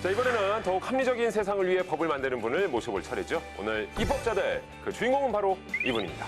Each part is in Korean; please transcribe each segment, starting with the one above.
자, 이번에는 더욱 합리적인 세상을 위해 법을 만드는 분을 모셔볼 차례죠. 오늘 입법자들, 그 주인공은 바로 이분입니다.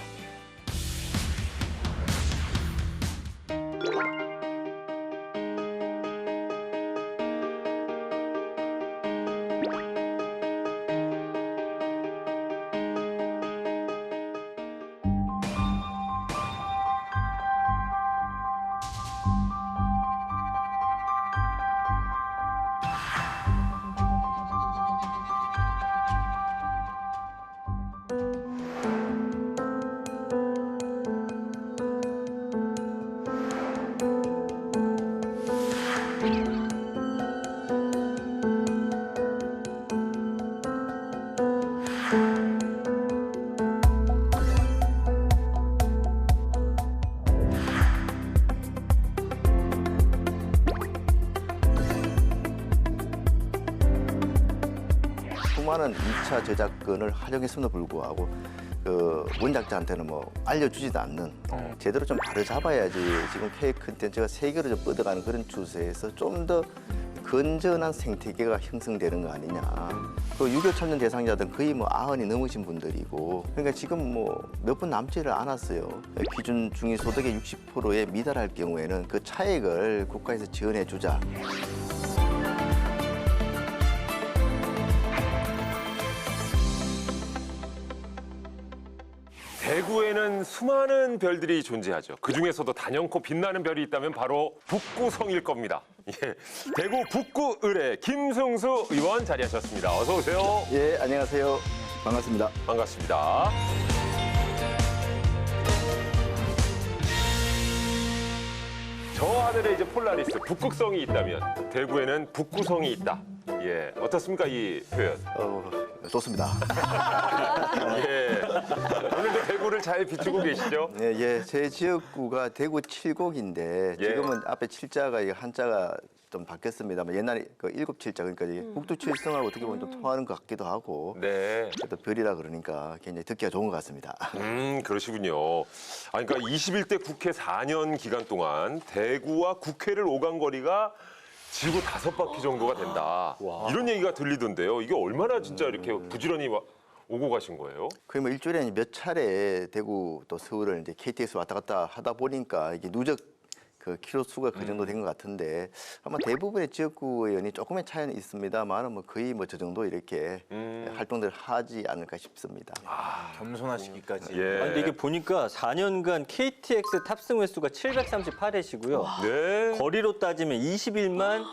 수많은 2차 저작권을 활용했음에도 불구하고 그 원작자한테는 뭐 알려주지도 않는 제대로 좀 바로 잡아야지 지금 K 콘텐츠가 세계로 좀 뻗어가는 그런 추세에서 좀 더 건전한 생태계가 형성되는 거 아니냐. 그 6.25 참전 대상자들은 거의 뭐 90이 넘으신 분들이고 그러니까 지금 뭐 몇 분 남지를 않았어요. 기준 중위소득의 60%에 미달할 경우에는 그 차액을 국가에서 지원해 주자. 대구에는 수많은 별들이 존재하죠. 그중에서도 단연코 빛나는 별이 있다면 바로 북구성일 겁니다. 예, 대구 북구 의뢰 김승수 의원 자리하셨습니다. 어서 오세요. 예, 안녕하세요. 반갑습니다. 반갑습니다. 저 하늘에 이제 폴라리스, 북극성이 있다면 대구에는 북구성이 있다. 예, 어떻습니까, 이 표현? 좋습니다. 예, 오늘도 대구를 잘 비추고 계시죠? 예, 예, 제 지역구가 대구 칠곡인데 예. 지금은 앞에 칠자가 이 한자가 좀 바뀌었습니다만 옛날에 그 일곱 칠자 그러니까 이 북두칠성하고 어떻게 보면 좀 통하는 것 같기도 하고 네. 또 별이라 그러니까 굉장히 듣기가 좋은 것 같습니다. 그러시군요. 그러니까 21대 국회 4년 기간 동안 대구와 국회를 오간 거리가 지구 5바퀴 정도가 된다. 이런 얘기가 들리던데요. 이게 얼마나 진짜 이렇게 부지런히 오고 가신 거예요? 거의 뭐 일주일에 몇 차례 대구 또 서울을 이제 KTX 왔다 갔다 하다 보니까 이게 누적 그 키로 수가 그 정도 된 것 같은데 아마 대부분의 지역구 의원이 조금의 차이는 있습니다만 뭐 거의 뭐 저 정도 이렇게 활동들을 하지 않을까 싶습니다. 겸손하시기까지. 예. 근데 이게 보니까 4년간 KTX 탑승 횟수가 738회시고요. 네. 거리로 따지면 21만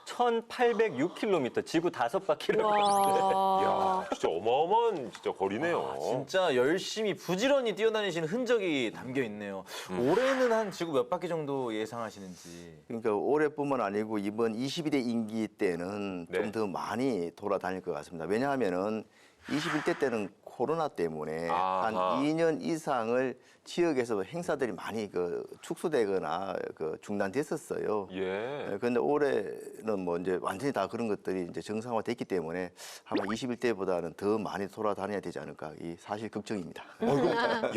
1,806km, 지구 5바퀴를. 이야, 진짜 어마어마한 진짜 거리네요. 진짜 열심히 부지런히 뛰어다니시는 흔적이 담겨 있네요. 올해는 한 지구 몇 바퀴 정도 예상하시는지. 그러니까 올해뿐만 아니고 이번 22대 임기 때는 네. 좀 더 많이 돌아다닐 것 같습니다. 왜냐하면은 21대 때는 코로나 때문에 한 아하. 2년 이상을 지역에서 행사들이 많이 그 축소되거나 그 중단됐었어요. 예. 그런데 올해는 뭐 이제 완전히 다 그런 것들이 이제 정상화됐기 때문에 아마 21대보다는 더 많이 돌아다녀야 되지 않을까 이 사실 걱정입니다.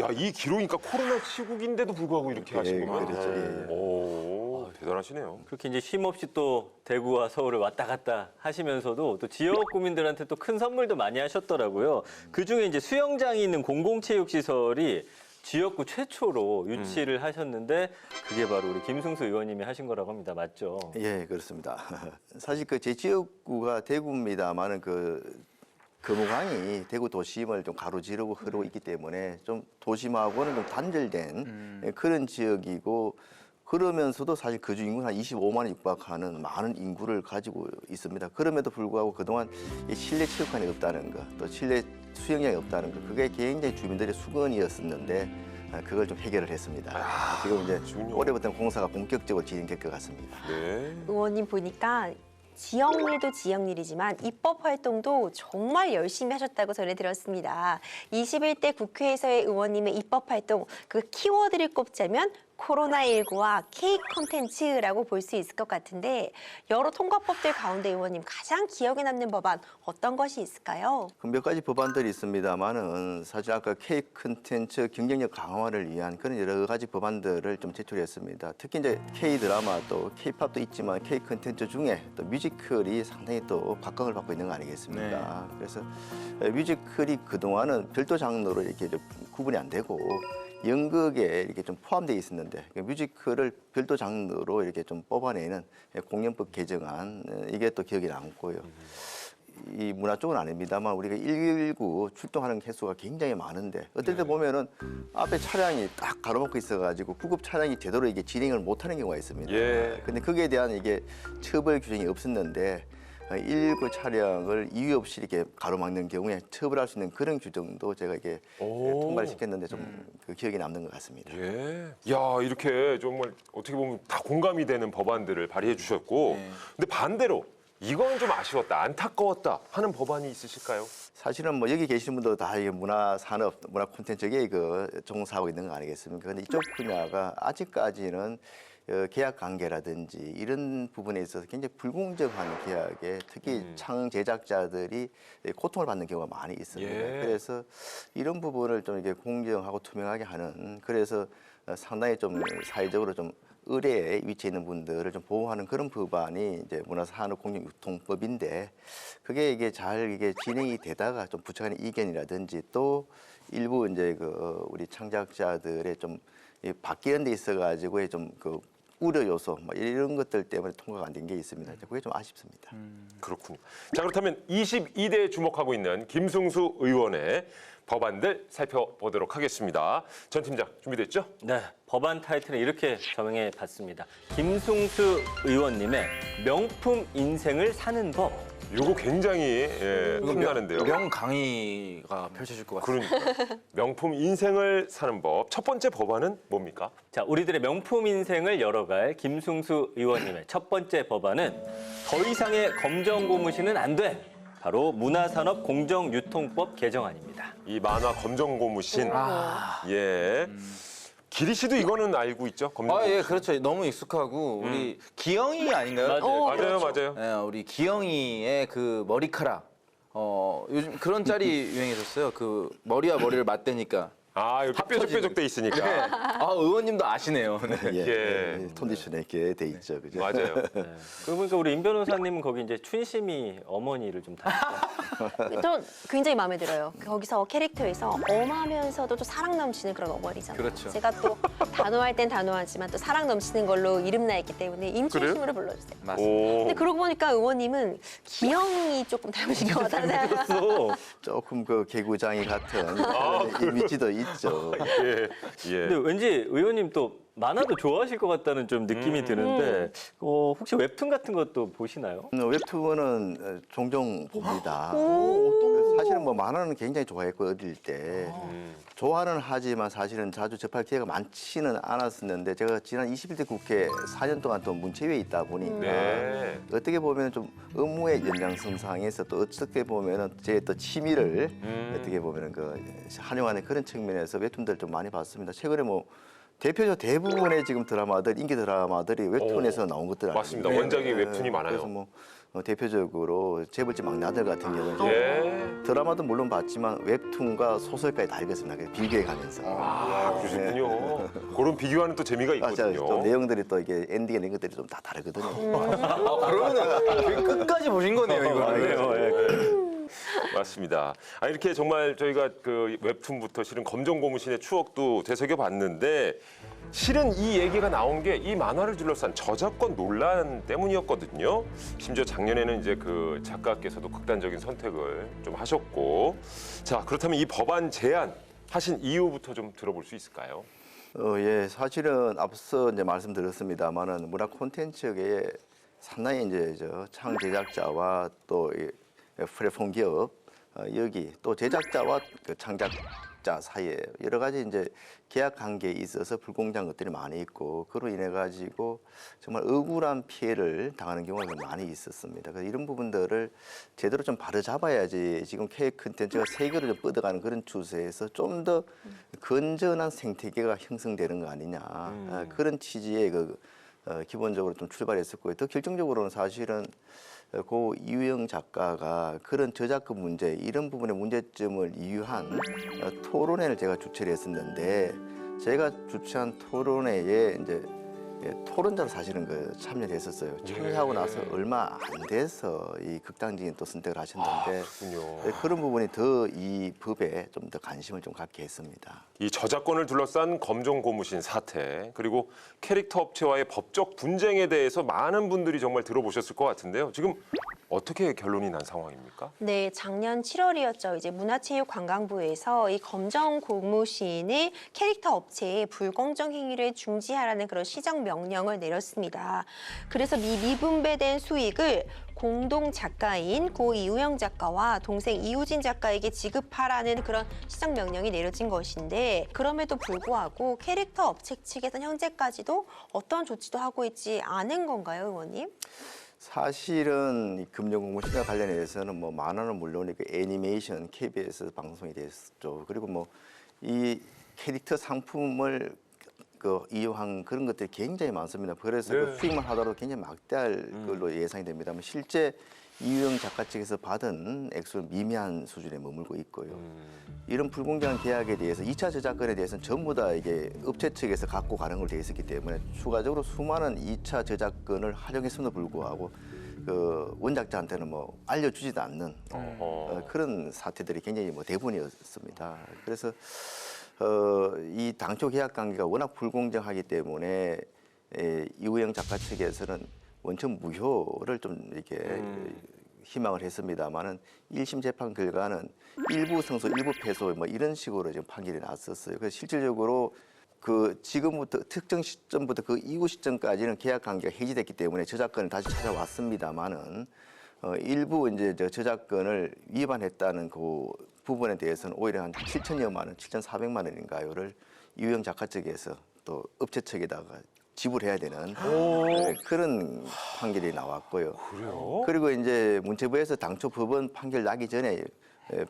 야, 이 기록이니까 코로나 시국인데도 불구하고 이렇게 하신 예, 거면. 그렇죠. 예, 예. 오, 대단하시네요. 그렇게 이제 쉼없이 또 대구와 서울을 왔다 갔다 하시면서도 또 지역 구민들한테 또 큰 선물도 많이 하셨더라고요. 그중에 이제 수영장이 있는 공공체육시설이 지역구 최초로 유치를 하셨는데 그게 바로 우리 김승수 의원님이 하신 거라고 합니다. 맞죠? 예, 그렇습니다. 사실 그 제 지역구가 대구입니다만은 그 금호강이 대구 도심을 좀 가로지르고 흐르고 있기 때문에 좀 도심하고는 좀 단절된 그런 지역이고 그러면서도 사실 거주 인구는 한 25만에 육박하는 많은 인구를 가지고 있습니다. 그럼에도 불구하고 그동안 이 실내 체육관이 없다는 것, 또 실내 수영장이 없다는 것, 그게 굉장히 주민들의 수건이었었는데 그걸 좀 해결을 했습니다. 지금 이제 그렇군요. 올해부터는 공사가 본격적으로 진행될 것 같습니다. 네. 의원님 보니까 지역일도 지역일이지만 입법 활동도 정말 열심히 하셨다고 전해 들었습니다. 21대 국회에서의 의원님의 입법 활동, 그 키워드를 꼽자면 코로나19와 K 콘텐츠라고 볼 수 있을 것 같은데 여러 통과법들 가운데 의원님 가장 기억에 남는 법안 어떤 것이 있을까요? 그 몇 가지 법안들이 있습니다만은 사실 아까 K 콘텐츠 경쟁력 강화를 위한 그런 여러 가지 법안들을 좀 제출했습니다. 특히 이제 K 드라마 또 K 팝도 있지만 K 콘텐츠 중에 또 뮤지컬이 상당히 또 각광을 받고 있는 거 아니겠습니까? 그래서 뮤지컬이 그동안은 별도 장르로 이렇게 좀 구분이 안 되고 연극에 이렇게 좀 포함되어 있었는데 뮤지컬을 별도 장르로 이렇게 좀 뽑아내는 공연법 개정안 이게 또 기억에 남고요. 이 문화 쪽은 아닙니다만 우리가 119 출동하는 횟수가 굉장히 많은데 어떨 때 보면은 앞에 차량이 딱 가로막고 있어가지고 구급 차량이 제대로 이게 진행을 못하는 경우가 있습니다. 예. 근데 거기에 대한 이게 처벌 규정이 없었는데 119 차량을 이유 없이 이렇게 가로막는 경우에 처벌할 수 있는 그런 규정도 제가 이게 통과를 시켰는데 좀 그 기억에 남는 것 같습니다. 예. 야, 이렇게 정말 어떻게 보면 다 공감이 되는 법안들을 발의해 주셨고, 근데 반대로 이건 좀 아쉬웠다, 안타까웠다 하는 법안이 있으실까요? 사실은 뭐 여기 계시는 분도 다 이게 문화 산업, 문화 콘텐츠에 그 종사하고 있는 거 아니겠습니까? 근데 이쪽 분야가 아직까지는 계약 관계라든지 이런 부분에 있어서 굉장히 불공정한 계약에 특히 창 제작자들이 고통을 받는 경우가 많이 있습니다. 예. 그래서 이런 부분을 좀 이렇게 공정하고 투명하게 하는 그래서 상당히 좀 사회적으로 좀 의뢰에 위치해 있는 분들을 좀 보호하는 그런 법안이 이제 문화산업공정유통법인데 그게 이게 잘 이게 진행이 되다가 좀 부처 간의 이견이라든지 또 일부 이제 그 우리 창작자들의 좀 바뀌는 데 있어가지고 좀 그 우려 요소 뭐 이런 것들 때문에 통과가 안 된 게 있습니다. 그게 좀 아쉽습니다. 그렇군요. 자, 그렇다면 22대에 주목하고 있는 김승수 의원의 법안들 살펴보도록 하겠습니다. 전 팀장 준비됐죠? 네, 법안 타이틀은 이렇게 정해 봤습니다. 김승수 의원님의 명품 인생을 사는 법. 이거 굉장히 힘나는데요. 명 강의가 펼쳐질 것 같습니다. 그러니까 명품 인생을 사는 법. 첫 번째 법안은 뭡니까? 자, 우리들의 명품 인생을 열어갈 김승수 의원님의 첫 번째 법안은 더 이상의 검정 고무신은 안 돼. 바로 문화산업공정유통법 개정안입니다. 이 만화 검정고무신. 예. 기리 씨도 이거는 알고 있죠? 검정고무신. 예, 그렇죠. 너무 익숙하고 우리 기영이 아닌가요? 맞아요. 맞아요. 네, 우리 기영이의 그 머리카락. 요즘 그런 짤이 유행했었어요. 그 머리와 머리를 맞대니까. 아, 이렇게 뾰족뾰족 돼 있으니까. 의원님도 아시네요. 네. 예. 콘디션에 있게 돼 있죠, 그죠? 맞아요. 그러고 보니까 우리 임 변호사님은 거기 이제 춘심이 어머니를 좀 닮았어요. 전 굉장히 마음에 들어요. 거기서 캐릭터에서 엄하면서도 또 사랑 넘치는 그런 어머니잖아요. 그렇죠. 제가 또 단호할 땐 단호하지만 또 사랑 넘치는 걸로 이름 나 있기 때문에 임춘심으로 불러주세요. 맞습니다. 오. 근데 그러고 보니까 의원님은 기영이 조금 닮으신 것 같아요. 그래서 조금 그 개구장이 같은 이미지도 있죠. 예. 예. 근데 왠지 의원님 또 만화도 좋아하실 것 같다는 좀 느낌이 드는데 혹시 웹툰 같은 것도 보시나요? 웹툰은 종종 봅니다. 사실은 뭐 만화는 굉장히 좋아했고 어릴 때 좋아는 하지만 사실은 자주 접할 기회가 많지는 않았었는데 제가 지난 21대 국회 4년 동안 또 문체위에 있다 보니까 네. 어떻게 보면 좀 업무의 연장선상에서 또 어떻게 보면은 제 또 취미를 어떻게 보면은 그 활용하는 그런 측면에서 웹툰들 좀 많이 봤습니다. 최근에 뭐 대표적 대부분의 지금 드라마들 인기 드라마들이 웹툰에서 나온 것들 아닙니까? 맞습니다. 원작이 웹툰이 많아요. 그래서 뭐 대표적으로 재벌집 막내 아들 같은 경우는 예. 드라마도 물론 봤지만 웹툰과 소설까지 다 읽었습니다. 그래서 비교해가면서. 아, 그러셨군요. 그런 비교하는 또 재미가 또 있거든요. 내용들이 또 이게 엔딩 이런 것들이 좀 다 다르거든요. 그러면은 끝까지 보신 거네요, 이거는. 맞습니다. 이렇게 정말 저희가 그 웹툰부터 실은 검정고무신의 추억도 되새겨 봤는데 실은 이 얘기가 나온 게 이 만화를 둘러싼 저작권 논란 때문이었거든요. 심지어 작년에는 이제 그 작가께서도 극단적인 선택을 좀 하셨고, 자 그렇다면 이 법안 제안 하신 이유부터 좀 들어볼 수 있을까요? 예, 사실은 앞서 이제 말씀드렸습니다만은 문화 콘텐츠계에 상당히 이제 창 제작자와 또 이 플랫폼 기업 여기 또 제작자와 그 창작 제작자 사이에 여러 가지 이제 계약 관계에 있어서 불공정한 것들이 많이 있고 그로 인해 가지고 정말 억울한 피해를 당하는 경우가 많이 있었습니다. 그래서 이런 부분들을 제대로 좀 바로잡아야지 지금 K 콘텐츠가 세계로 좀 뻗어가는 그런 추세에서 좀 더 건전한 생태계가 형성되는 거 아니냐 그런 취지의 기본적으로 좀 출발했었고요. 더 결정적으로는 사실은 고 이우영 작가가 그런 저작권 문제 이런 부분의 문제점을 이유한 토론회를 제가 주최를 했었는데 제가 주최한 토론회에 이제 토론자로 사실은 참여를 했었어요. 참여하고 나서 얼마 안 돼서 이 극단적인 또 선택을 하셨는데 그렇군요. 그런 부분이 더 이 법에 좀 더 관심을 좀 갖게 했습니다. 이 저작권을 둘러싼 검정 고무신 사태 그리고 캐릭터 업체와의 법적 분쟁에 대해서 많은 분들이 정말 들어보셨을 것 같은데요. 지금 어떻게 결론이 난 상황입니까? 네, 작년 7월이었죠. 이제 문화체육관광부에서 이 검정 고무신의 캐릭터 업체의 불공정 행위를 중지하라는 그런 시정 명령을 내렸습니다. 그래서 미분배된 수익을 공동 작가인 고 이우영 작가와 동생 이우진 작가에게 지급하라는 그런 시정 명령이 내려진 것인데 그럼에도 불구하고 캐릭터 업체 측에서는 현재까지도 어떤 조치도 하고 있지 않은 건가요, 의원님? 사실은 이 금융공무신과 관련해서는 뭐 만화는 물론 그 애니메이션 KBS 방송이 됐었죠. 그리고 뭐 이 캐릭터 상품을 이용한 그런 것들이 굉장히 많습니다. 그래서 그 수익만 하더라도 굉장히 막대할 걸로 예상이 됩니다. 실제 이우영 작가 측에서 받은 액수는 미미한 수준에 머물고 있고요. 이런 불공정한 계약에 대해서 2차 저작권에 대해서는 전부 다 이게 업체 측에서 갖고 가는 걸로 되어 있었기 때문에 추가적으로 수많은 2차 저작권을 활용했음에도 불구하고 그 원작자한테는 뭐 알려주지도 않는 그런 사태들이 굉장히 뭐 대부분이었습니다. 그래서 이 당초 계약 관계가 워낙 불공정하기 때문에 이우영 작가 측에서는 원천 무효를 좀 이렇게 희망을 했습니다만은 1심 재판 결과는 일부 승소, 일부 패소 뭐 이런 식으로 지금 판결이 났었어요. 그래서 실질적으로 그 지금부터 특정 시점부터 그 이후 시점까지는 계약 관계가 해지됐기 때문에 저작권을 다시 찾아왔습니다만은 일부 이제 저작권을 위반했다는 그 부분에 대해서는 오히려 한 7천여만 원, 7,400만 원인가요를 이우영 작가 측에서 또 업체 측에다가 지불해야 되는 그런 판결이 나왔고요. 그래요? 그리고 이제 문체부에서 당초 법원 판결 나기 전에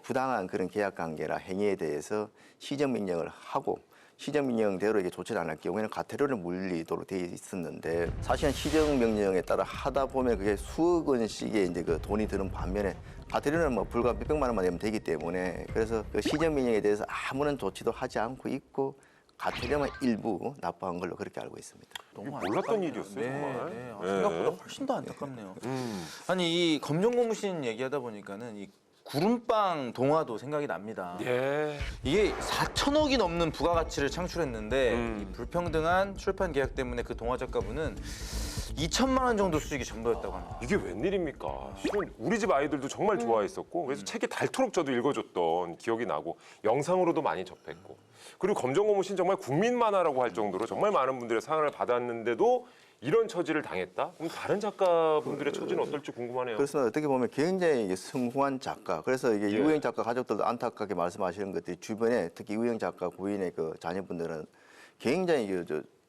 부당한 그런 계약 관계나 행위에 대해서 시정 명령을 하고 시정 명령대로 이게 조치를 안 할 경우에는 과태료를 물리도록 되어 있었는데 사실은 시정 명령에 따라 하다 보면 그게 수억 원씩의 이제 그 돈이 드는 반면에 과태료는 뭐 불과 몇백만 원만 내면 되기 때문에 그래서 그 시정 명령에 대해서 아무런 조치도 하지 않고 있고 과태료만 일부 납부한 걸로 그렇게 알고 있습니다. 너무 몰랐던 안타깝네요. 일이었어요, 네, 정말. 네. 네. 생각보다 훨씬 더 안타깝네요. 아니 이 검정 고무신 얘기하다 보니까는 이 구름빵 동화도 생각이 납니다. 예. 이게 4천억이 넘는 부가가치를 창출했는데 이 불평등한 출판 계약 때문에 그 동화 작가분은 2천만 원 정도 수익이 전부였다고 합니다. 이게 웬일입니까? 실은 우리 집 아이들도 정말 좋아했었고 그래서 책이 닳도록 저도 읽어줬던 기억이 나고 영상으로도 많이 접했고 그리고 검정 고무신 정말 국민 만화라고 할 정도로 정말 많은 분들의 사랑을 받았는데도 이런 처지를 당했다? 그럼 다른 작가분들의 처지는 어떨지 궁금하네요. 그렇습니다. 어떻게 보면 굉장히 이게 성공한 작가. 그래서 이게 예. 이우영 작가 가족들도 안타깝게 말씀하시는 것들이 주변에 특히 이우영 작가 부인의 그 자녀분들은 굉장히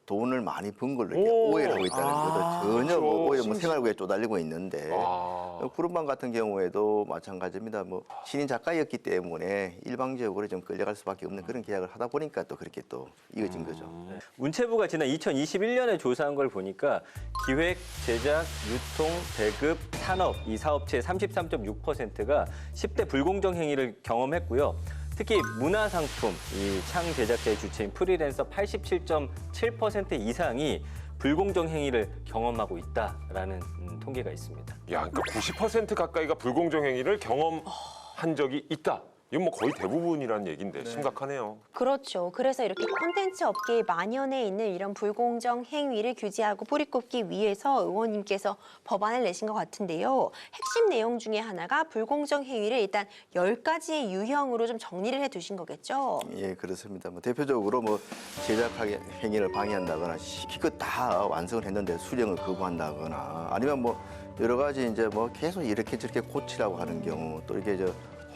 돈을 많이 번 걸로 이렇게 오해를 하고 있다는 것도 전혀 뭐 오히려 뭐 생활고에 쪼달리고 있는데 구름빵 같은 경우에도 마찬가지입니다. 뭐 신인 작가였기 때문에 일방적으로 좀 끌려갈 수밖에 없는 그런 계약을 하다 보니까 또 그렇게 또 이어진 거죠. 문체부가 지난 2021년에 조사한 걸 보니까 기획, 제작, 유통, 배급, 산업 이 사업체의 33.6%가 10대 불공정 행위를 경험했고요. 특히 문화상품, 이 창 제작자의 주체인 프리랜서 87.7% 이상이 불공정 행위를 경험하고 있다라는 통계가 있습니다. 야, 그러니까 90% 가까이가 불공정 행위를 경험한 적이 있다. 이건 뭐 거의 대부분이라는 얘기인데 심각하네요. 그렇죠. 그래서 이렇게 콘텐츠 업계에 만연해 있는 이런 불공정 행위를 규제하고 뿌리꼽기 위해서 의원님께서 법안을 내신 것 같은데요. 핵심 내용 중에 하나가 불공정 행위를 일단 10가지의 유형으로 좀 정리를 해두신 거겠죠? 예, 그렇습니다. 뭐 대표적으로 뭐 제작 행위를 방해한다거나 기껏 다 완성을 했는데 수령을 거부한다거나 아니면 뭐 여러 가지 이제 뭐 계속 이렇게 저렇게 고치라고 하는 경우 또 이렇게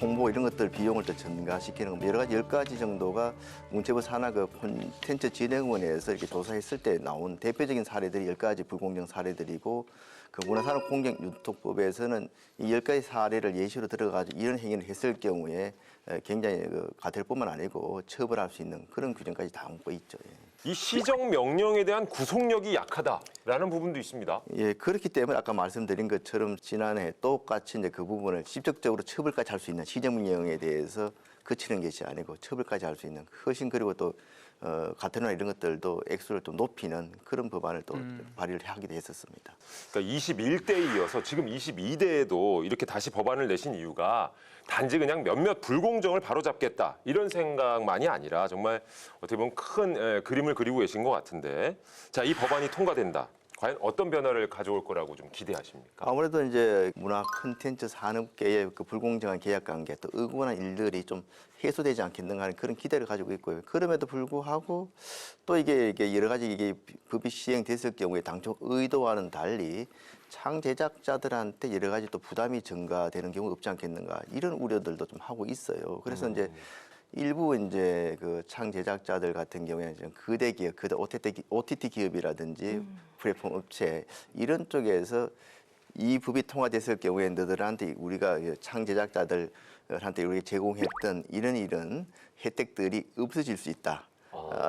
홍보 이런 것들 비용을 또 증가시키는 거 여러 가지 10가지 정도가 문체부 산하 그 콘텐츠 진흥원에서 이렇게 조사했을 때 나온 대표적인 사례들이 10가지 불공정 사례들이고 그 문화산업공정유통법에서는 이 10가지 사례를 예시로 들어가지고 이런 행위를 했을 경우에 굉장히 그 과태료뿐만 아니고 처벌할 수 있는 그런 규정까지 담고 있죠. 예. 이 시정 명령에 대한 구속력이 약하다라는 부분도 있습니다. 예, 그렇기 때문에 아까 말씀드린 것처럼 지난해 똑같이 이제 그 부분을 직접적으로 처벌까지 할 수 있는 시정명령에 대해서 그치는 것이 아니고 처벌까지 할 수 있는 훨씬 그리고 또 과태료나 이런 것들도 액수를 좀 높이는 그런 법안을 또 발의를 하기도 했었습니다. 그러니까 21대에 이어서 지금 22대에도 이렇게 다시 법안을 내신 이유가 단지 그냥 몇몇 불공정을 바로잡겠다 이런 생각만이 아니라 정말 어떻게 보면 큰 그림을 그리고 계신 것 같은데 자, 이 법안이 통과된다. 과연 어떤 변화를 가져올 거라고 좀 기대하십니까? 아무래도 이제 문화 콘텐츠 산업계의 그 불공정한 계약 관계 또 의구한 일들이 좀 해소되지 않겠는가 하는 그런 기대를 가지고 있고요. 그럼에도 불구하고 또 이게 여러 가지 이게 법이 시행됐을 경우에 당초 의도와는 달리 창 제작자들한테 여러 가지 또 부담이 증가되는 경우가 없지 않겠는가 이런 우려들도 좀 하고 있어요. 그래서 이제 일부 이제 그 창 제작자들 같은 경우에는 좀 거대 기업, 거대 OTT 기업이라든지 플랫폼 업체 이런 쪽에서 이 법이 통과됐을 경우에 너들한테 우리가 창 제작자들한테 우리가 제공했던 이런 혜택들이 없어질 수 있다.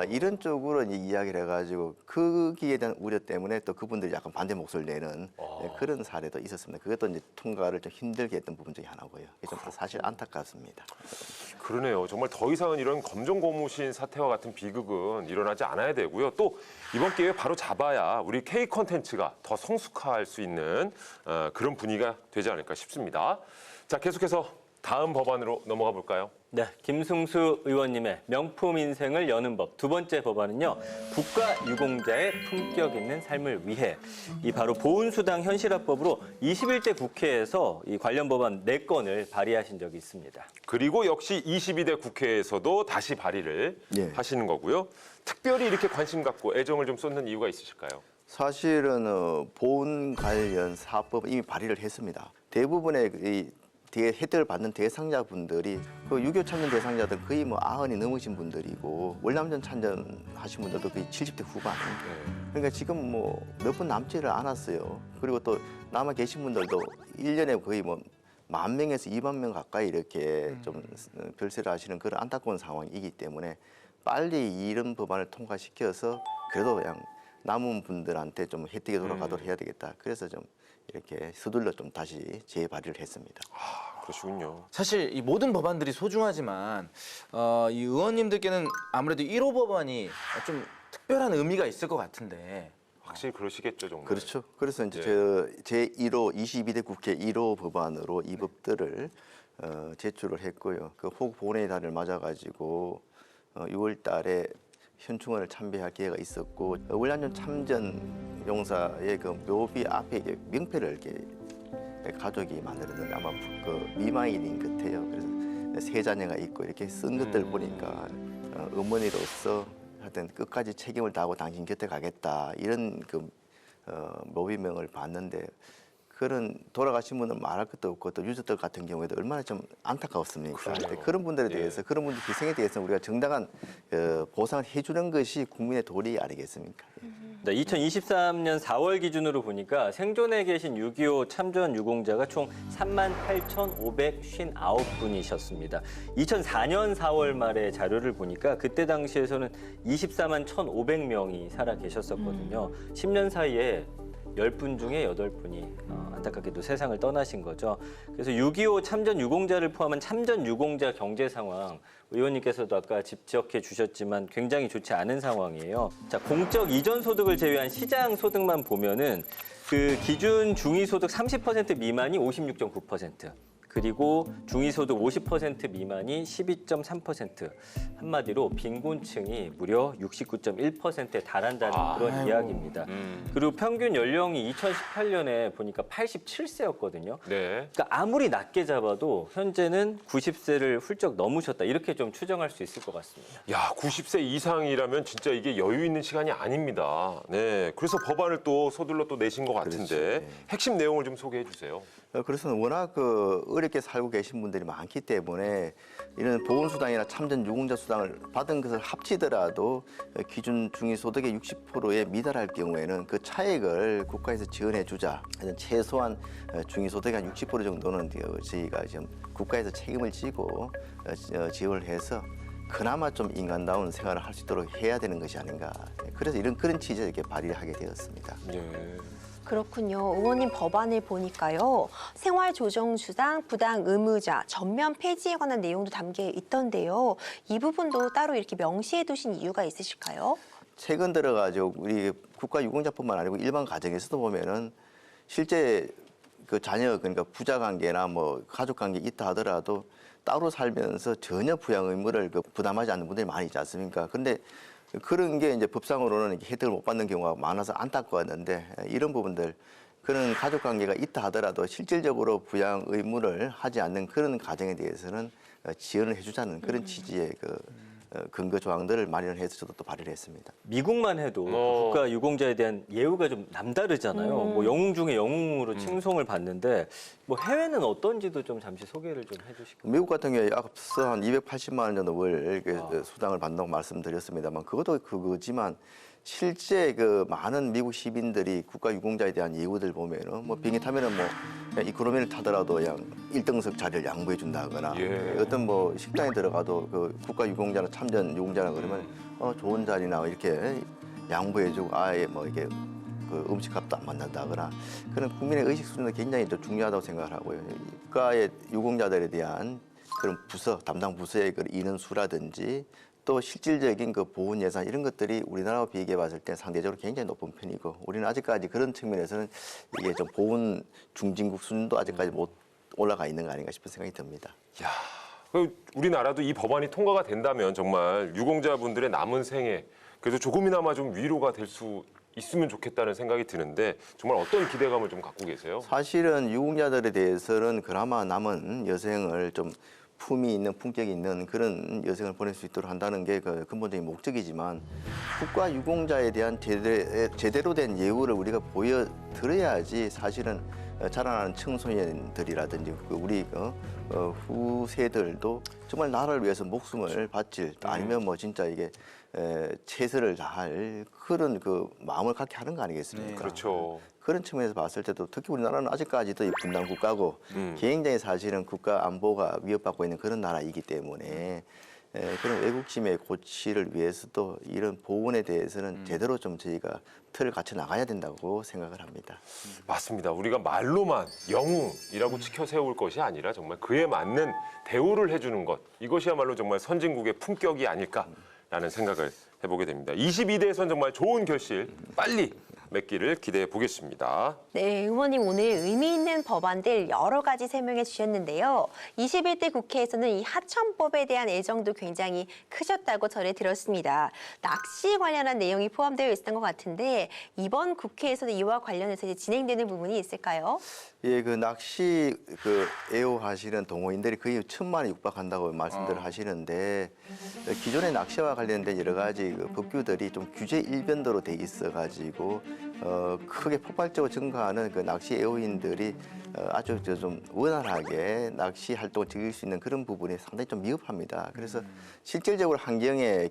이런 쪽으로 이제 이야기를 해가지고 거기에 대한 우려 때문에 또 그분들이 약간 반대 목소리를 내는 그런 사례도 있었습니다. 그것도 이제 통과를 좀 힘들게 했던 부분 중에 하나고요. 좀 사실 안타깝습니다. 그러네요. 정말 더 이상은 이런 검정 고무신 사태와 같은 비극은 일어나지 않아야 되고요. 또 이번 기회에 바로 잡아야 우리 K 콘텐츠가 더 성숙할 수 있는 그런 분위기가 되지 않을까 싶습니다. 자, 계속해서 다음 법안으로 넘어가 볼까요? 네, 김승수 의원님의 명품 인생을 여는 법 두 번째 법안은요. 국가 유공자의 품격 있는 삶을 위해 이 바로 보훈수당 현실화법으로 21대 국회에서 이 관련 법안 4건을 발의하신 적이 있습니다. 그리고 역시 22대 국회에서도 다시 발의를 예. 하시는 거고요. 특별히 이렇게 관심 갖고 애정을 좀 쏟는 이유가 있으실까요? 사실은 보훈 관련 사법은 이미 발의를 했습니다. 대부분의 이 혜택을 받는 대상자분들이 그 6.25 참전 대상자들 거의 뭐 90이 넘으신 분들이고 월남전 참전하신 분들도 거의 70대 후반. 그러니까 지금 뭐 몇 분 남지를 않았어요. 그리고 또 남아 계신 분들도 1년에 거의 뭐 10,000명에서 20,000명 가까이 이렇게 좀 별세를 하시는 그런 안타까운 상황이기 때문에 빨리 이런 법안을 통과시켜서 그래도 그냥 남은 분들한테 좀 혜택이 돌아가도록 해야 되겠다. 그래서 좀 이렇게 서둘러 좀 다시 재발의를 했습니다. 그러시군요. 사실 이 모든 법안들이 소중하지만 이 의원님들께는 아무래도 1호 법안이 좀 특별한 의미가 있을 것 같은데. 확실히 그러시겠죠, 정말. 그렇죠. 그래서 이제 네. 제 1호 22대 국회 1호 법안으로 이 법들을 제출을 했고요. 그 호국 본회의 달을 맞아가지고 6월 달에 현충원을 참배할 기회가 있었고 월남전 참전 용사의 그 묘비 앞에 이제 명패를 이렇게 가족이 만들었는데 아마 그 미망인인 것 같아요. 그래서 세 자녀가 있고 이렇게 쓴 것들 보니까 어머니로서 하여튼 끝까지 책임을 다하고 당신 곁에 가겠다 이런 그 묘비명을 봤는데 그런 돌아가신 분은 말할 것도 없고 또 유족들 같은 경우에도 얼마나 좀 안타까웠습니까? 그런 분들에 대해서 그런 분들 희생에 대해서는 우리가 정당한 보상을 해주는 것이 국민의 도리 아니겠습니까? 네, 2023년 4월 기준으로 보니까 생존해 계신 6.25 참전 유공자가 총 38,559분이셨습니다. 2004년 4월 말에 자료를 보니까 그때 당시에서는 24만 1,500명이 살아 계셨었거든요. 10년 사이에 10분 중에 8분이 안타깝게도 세상을 떠나신 거죠. 그래서 6.25 참전 유공자를 포함한 참전 유공자 경제 상황 의원님께서도 아까 지적해 주셨지만 굉장히 좋지 않은 상황이에요. 자, 공적 이전 소득을 제외한 시장 소득만 보면은 그 기준 중위소득 30% 미만이 56.9%. 그리고 중위소득 50% 미만이 12.3%. 한마디로 빈곤층이 무려 69.1%에 달한다는 그런 이야기입니다. 그리고 평균 연령이 2018년에 보니까 87세였거든요. 네. 그러니까 아무리 낮게 잡아도 현재는 90세를 훌쩍 넘으셨다. 이렇게 좀 추정할 수 있을 것 같습니다. 야, 90세 이상이라면 진짜 이게 여유 있는 시간이 아닙니다. 네. 그래서 법안을 또 서둘러 또 내신 것 같은데 그렇죠. 네. 핵심 내용을 좀 소개해 주세요. 그래서 워낙 어렵게 살고 계신 분들이 많기 때문에 이런 보훈수당이나 참전 유공자 수당을 받은 것을 합치더라도 기준 중위소득의 60%에 미달할 경우에는 그 차액을 국가에서 지원해 주자. 최소한 중위소득의 한 60% 정도는 저희가 지금 국가에서 책임을 지고 지원을 해서 그나마 좀 인간다운 생활을 할 수 있도록 해야 되는 것이 아닌가. 그래서 그런 취지에서 이렇게 발의를 하게 되었습니다. 예. 그렇군요. 의원님 법안을 보니까요. 생활조정수당, 부당 의무자, 전면 폐지에 관한 내용도 담겨 있던데요. 이 부분도 따로 이렇게 명시해 두신 이유가 있으실까요? 최근 들어가지고 우리 국가 유공자뿐만 아니고 일반 가정에서도 보면은 실제 그 자녀 그러니까 부자 관계나 뭐 가족 관계 있다 하더라도 따로 살면서 전혀 부양 의무를 부담하지 않는 분들이 많이 있지 않습니까? 그런데 그런 게 이제 법상으로는 혜택을 못 받는 경우가 많아서 안타까웠는데 이런 부분들 그런 가족 관계가 있다 하더라도 실질적으로 부양 의무를 하지 않는 그런 가정에 대해서는 지원을 해주자는 그런 취지의 근거 조항들을 마련해서 저도 또 발의를 했습니다. 미국만 해도 국가 유공자에 대한 예우가 좀 남다르잖아요. 뭐 영웅 중에 영웅으로 칭송을 받는데 뭐 해외는 어떤지도 좀 잠시 소개를 좀 해주실까요? 미국 같은 경우에 앞서 한 280만 원 정도 월 수당을 받는다고 말씀드렸습니다만 그것도 그거지만 실제 많은 미국 시민들이 국가 유공자에 대한 예우들 보면은 뭐 비행기 타면은 뭐 이코노미를 타더라도 그냥 1등석 자리를 양보해 준다거나 예. 어떤 뭐 식당에 들어가도 국가 유공자나 참전 유공자나 그러면 좋은 자리나 이렇게 양보해주고 아예 뭐 이게 음식값도 안 받는다거나 그런 국민의 의식 수준도 굉장히 또 중요하다고 생각을 하고요. 국가의 유공자들에 대한 그런 담당 부서의 인원 수라든지 또 실질적인 보훈 예산 이런 것들이 우리나라와 비교해 봤을 때 상대적으로 굉장히 높은 편이고 우리는 아직까지 그런 측면에서는 이게 좀 보훈 중진국 수준도 아직까지 못 올라가 있는 거 아닌가 싶은 생각이 듭니다. 야, 우리나라도 이 법안이 통과가 된다면 정말 유공자분들의 남은 생애 그래도 조금이나마 좀 위로가 될 수 있으면 좋겠다는 생각이 드는데 정말 어떤 기대감을 좀 갖고 계세요? 사실은 유공자들에 대해서는 그나마 남은 여생을 좀 품이 있는 품격이 있는 그런 여생을 보낼 수 있도록 한다는 게 근본적인 목적이지만 국가 유공자에 대한 제대로 된 예우를 우리가 보여드려야지 사실은 자라나는 청소년들이라든지 우리 후세들도 정말 나라를 위해서 목숨을 바칠 아니면 뭐 진짜 이게 최선을 다할 그런 마음을 갖게 하는 거 아니겠습니까? 네. 그렇죠. 그런 측면에서 봤을 때도 특히 우리나라는 아직까지도 이 분단 국가고 굉장히 사실은 국가 안보가 위협받고 있는 그런 나라이기 때문에 그런 외국심의 고취를 위해서도 이런 보훈에 대해서는 제대로 좀 저희가 틀을 갖춰 나가야 된다고 생각을 합니다. 맞습니다. 우리가 말로만 영웅이라고 지켜 세울 것이 아니라 정말 그에 맞는 대우를 해주는 것 이것이야말로 정말 선진국의 품격이 아닐까라는 생각을 해보게 됩니다. 22대에선 정말 좋은 결실 빨리 맺기를 기대해 보겠습니다. 네, 의원님 오늘 의미 있는 법안들 여러 가지 설명해 주셨는데요. 21대 국회에서는 이 하천법에 대한 애정도 굉장히 크셨다고 전해 들었습니다. 낚시 관련한 내용이 포함되어 있었던 것 같은데 이번 국회에서도 이와 관련해서 이제 진행되는 부분이 있을까요? 예, 낚시 애호하시는 동호인들이 거의 1,000만에 육박한다고 말씀들을 하시는데 기존의 낚시와 관련된 여러 가지 법규들이 좀 규제 일변도로 돼 있어가지고 크게 폭발적으로 증가하는 낚시 애호인들이 아주 좀 원활하게 낚시 활동을 즐길 수 있는 그런 부분이 상당히 좀 미흡합니다. 그래서 실질적으로 환경에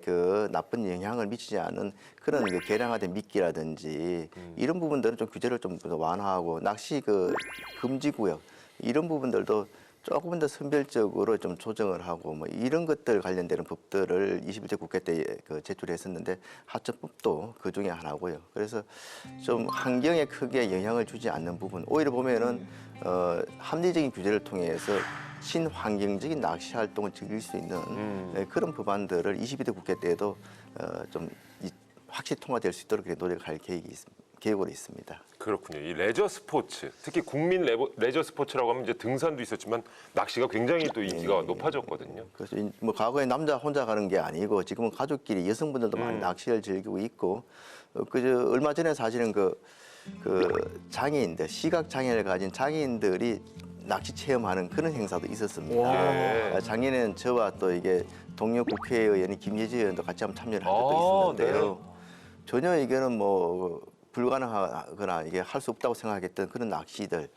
나쁜 영향을 미치지 않은 그런 개량화된 미끼라든지 이런 부분들은 좀 규제를 좀 완화하고 낚시 금지 구역 이런 부분들도 조금 더 선별적으로 좀 조정을 하고 뭐 이런 것들 관련되는 법들을 21대 국회 때 제출했었는데 하천법도 그 중에 하나고요. 그래서 좀 환경에 크게 영향을 주지 않는 부분 오히려 보면은 합리적인 규제를 통해서 친환경적인 낚시 활동을 즐길 수 있는 그런 법안들을 22대 국회 때에도 좀 확실히 통과될 수 있도록 노력할 계획으로 있습니다. 그렇군요. 이 레저 스포츠, 특히 국민 레저 스포츠라고 하면 이제 등산도 있었지만 낚시가 굉장히 또 인기가 높아졌거든요. 그래서 뭐 과거에 남자 혼자 가는 게 아니고 지금은 가족끼리 여성분들도 많이 낚시를 즐기고 있고 얼마 전에 사실은 장애인들 시각 장애를 가진 장애인들이 낚시 체험하는 그런 행사도 있었습니다. 작년에는 저와 또 이게 동료 국회의원이 김예지 의원도 같이 한번 참여를 한 적도 있었는데요. 전혀 이거는 뭐 불가능하거나 이게 할 수 없다고 생각했던 그런 낚시들,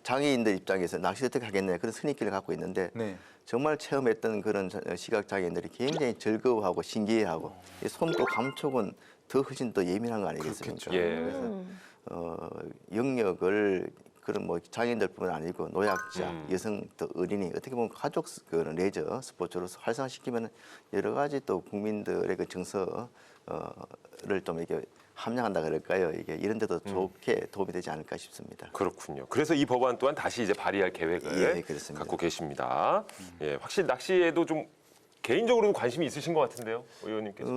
장애인들 입장에서 낚시 어떻게 하겠냐 그런 선입견을 갖고 있는데 네. 정말 체험했던 그런 시각 장애인들이 굉장히 즐거워하고 신기해하고 이 손도 감촉은 더 훨씬 더 예민한 거 아니겠습니까? 예. 그래서 영역을 그런 뭐 장애인들뿐만 아니고 노약자, 여성 또 어린이 어떻게 보면 가족 그런 레저 스포츠로서 활성화시키면 여러 가지 또 국민들의 그 정서를 좀 이렇게 함양한다 그럴까요? 이게 이런 데도 좋게 도움이 되지 않을까 싶습니다. 그렇군요. 그래서 이 법안 또한 다시 이제 발의할 계획을 예, 그렇습니다. 갖고 계십니다. 예, 확실히 낚시에도 좀 개인적으로도 관심이 있으신 것 같은데요, 의원님께서.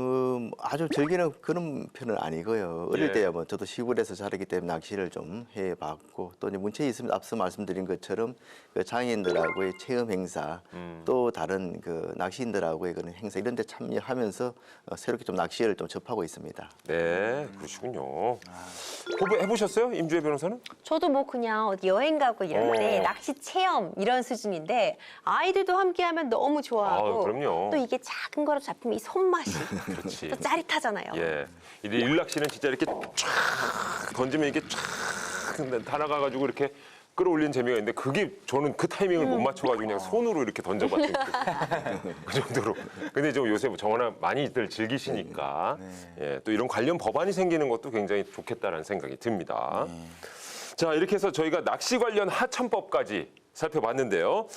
아주 즐기는 그런 편은 아니고요. 어릴 예. 때야 뭐 저도 시골에서 자랐기 때문에 낚시를 좀 해봤고 또 이제 문체에 있으면 앞서 말씀드린 것처럼 그 장애인들하고의 체험 행사 또 다른 그 낚시인들하고의 그런 행사 이런 데 참여하면서 새롭게 좀 낚시를 좀 접하고 있습니다. 네, 그러시군요. 호부 해보셨어요, 임주혜 변호사는? 저도 뭐 그냥 어디 여행 가고 이럴 때 어. 낚시 체험 이런 수준인데 아이들도 함께하면 너무 좋아하고 아, 그럼요. 또 이게 작은 거로 잡히면 이 손맛이 그렇지. 또 짜릿하잖아요. 예, 이 일낚시는 진짜 이렇게 쫙 던지면 이게 쫙 달아가가지고 이렇게 끌어올리는 재미가 있는데 그게 저는 그 타이밍을 못 맞춰가지고 그냥 손으로 이렇게 던져봤던 그 정도로. 근데 좀 요새 워낙 많이들 즐기시니까 예, 또 이런 관련 법안이 생기는 것도 굉장히 좋겠다라는 생각이 듭니다. 자, 이렇게 해서 저희가 낚시 관련 하천법까지 살펴봤는데요.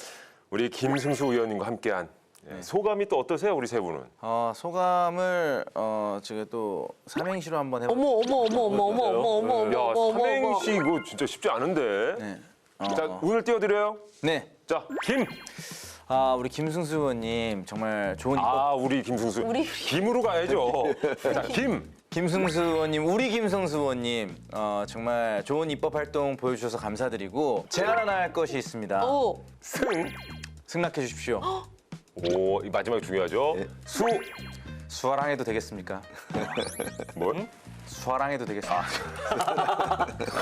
우리 김승수 의원님과 함께한 소감이 또 어떠세요, 우리 세 분은? 소감을 제가 또 삼행시로 한번 해볼게요. 야, 삼행시 이거 진짜 쉽지 않은데. 네. 자, 운을 띄워드려요. 네. 자, 김. 우리 김승수 의원님 정말 좋은 입법. 우리 김승수. 김으로 가야죠. 자, 김. 김승수 의원님, 우리 김승수 의원님 정말 좋은 입법 활동 보여주셔서 감사드리고 제안 하나 할 것이 있습니다. 오, 승. 승낙해 주십시오. 오, 이 마지막에 중요하죠. 수. 수화랑해도 되겠습니까? 뭘? 수화랑해도 되겠습니까?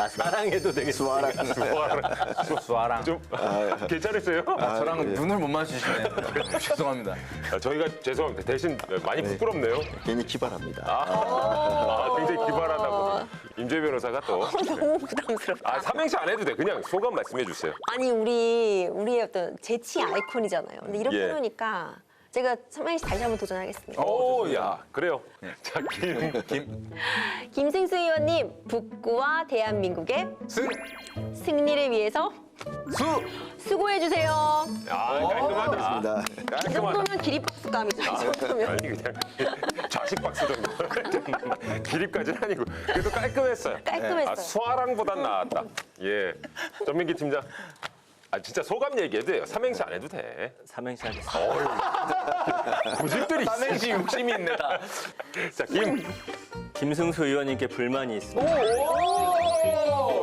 사랑해도 되겠습니다. 수화랑. 좀 괜찮으세요? 저랑 눈을 못 마주치시네요. 죄송합니다. 저희가 죄송합니다. 대신 많이 부끄럽네요. 괜히 기발합니다. 굉장히 기발하다고. 임재 변호사가 또. 너무 부담스럽다. 삼행시 안 해도 돼. 그냥 소감 말씀해 주세요. 아니 우리의 어떤 재치 아이콘이잖아요. 근데 이렇게 예. 해놓으니까 제가 삼행시 다시 한번 도전하겠습니다. 오, 야, 그래요. 자, 김. 김승수 의원님, 북구와 대한민국의 승리를 위해서 수고해 주세요. 깔끔하다. 이 깔끔하다. 정도면 기립박수감이죠. 이 정도면. 아니 그냥 좌식 박수 정도. 기립까지는 아니고 그래도 깔끔했어요. 깔끔했어요. 수아랑보단 나았다. 예, 전민기 팀장. 진짜 소감 얘기해도 돼요. 삼행시 안 해도 돼. 삼행시 하겠습니다. 고집들이 있어. 삼행시 욕심이 있네. 자, 김승수 의원님께 불만이 있습니다.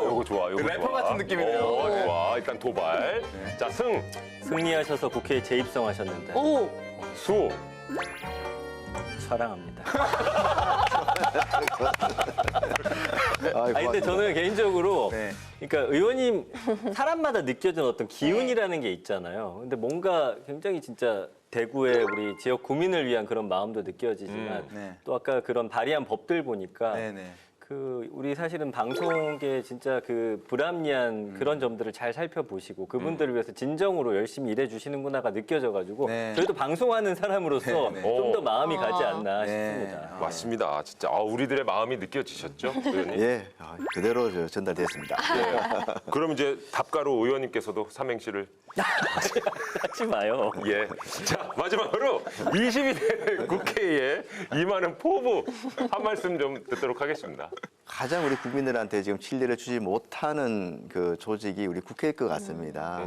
요거 좋아. 요거 래퍼 좋아. 같은 느낌이네요. 좋아. 일단 도발. 자, 승리하셔서 국회에 재입성하셨는데 수. 사랑합니다. 아이, 근데 저는 개인적으로 네. 그러니까 의원님 사람마다 느껴지는 어떤 기운이라는 게 있잖아요. 근데 뭔가 굉장히 진짜 대구의 우리 지역 구민을 위한 그런 마음도 느껴지지만 네. 또 아까 그런 발의한 법들 보니까 네네. 그 우리 사실은 방송계 진짜 그 불합리한 그런 점들을 잘 살펴보시고 그분들을 위해서 진정으로 열심히 일해 주시는구나가 느껴져가지고 네. 저희도 방송하는 사람으로서 네, 네. 좀 더 마음이 가지 않나 네. 싶습니다. 맞습니다. 진짜 우리들의 마음이 느껴지셨죠, 의원님? 예, 그대로 전달됐습니다. 그럼 이제 답가로 의원님께서도 삼행시를 하지 마요. 예. 자, 마지막으로 22대 국회에 임하는 포부 한 말씀 좀 듣도록 하겠습니다. 가장 우리 국민들한테 지금 신뢰를 주지 못하는 그 조직이 우리 국회일 것 같습니다.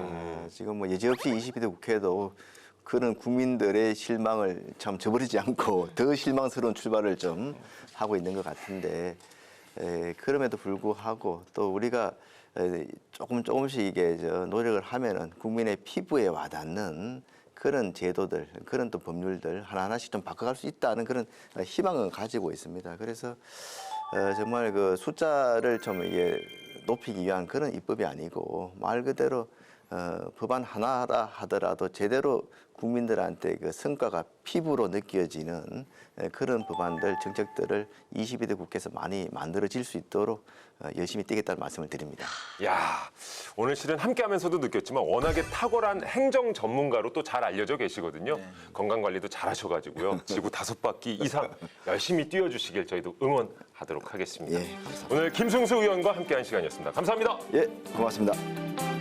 지금 뭐 여지없이 22대 국회도 그런 국민들의 실망을 참 저버리지 않고 더 실망스러운 출발을 좀 하고 있는 것 같은데 그럼에도 불구하고 또 우리가 조금씩 이게 노력을 하면은 국민의 피부에 와닿는 그런 제도들, 그런 또 법률들 하나하나씩 좀 바꿔갈 수 있다는 그런 희망을 가지고 있습니다. 그래서 정말 그 숫자를 좀 이게 높이기 위한 그런 입법이 아니고 말 그대로 법안 하나라 하더라도 제대로 국민들한테 그 성과가 피부로 느껴지는 그런 법안들, 정책들을 22대 국회에서 많이 만들어질 수 있도록 열심히 뛰겠다는 말씀을 드립니다. 야, 오늘 실은 함께하면서도 느꼈지만 워낙에 탁월한 행정 전문가로 또 잘 알려져 계시거든요. 건강 관리도 잘하셔가지고요. 지구 5바퀴 이상 열심히 뛰어주시길 저희도 응원하도록 하겠습니다. 예, 감사합니다. 오늘 김승수 의원과 함께한 시간이었습니다. 감사합니다. 예, 고맙습니다.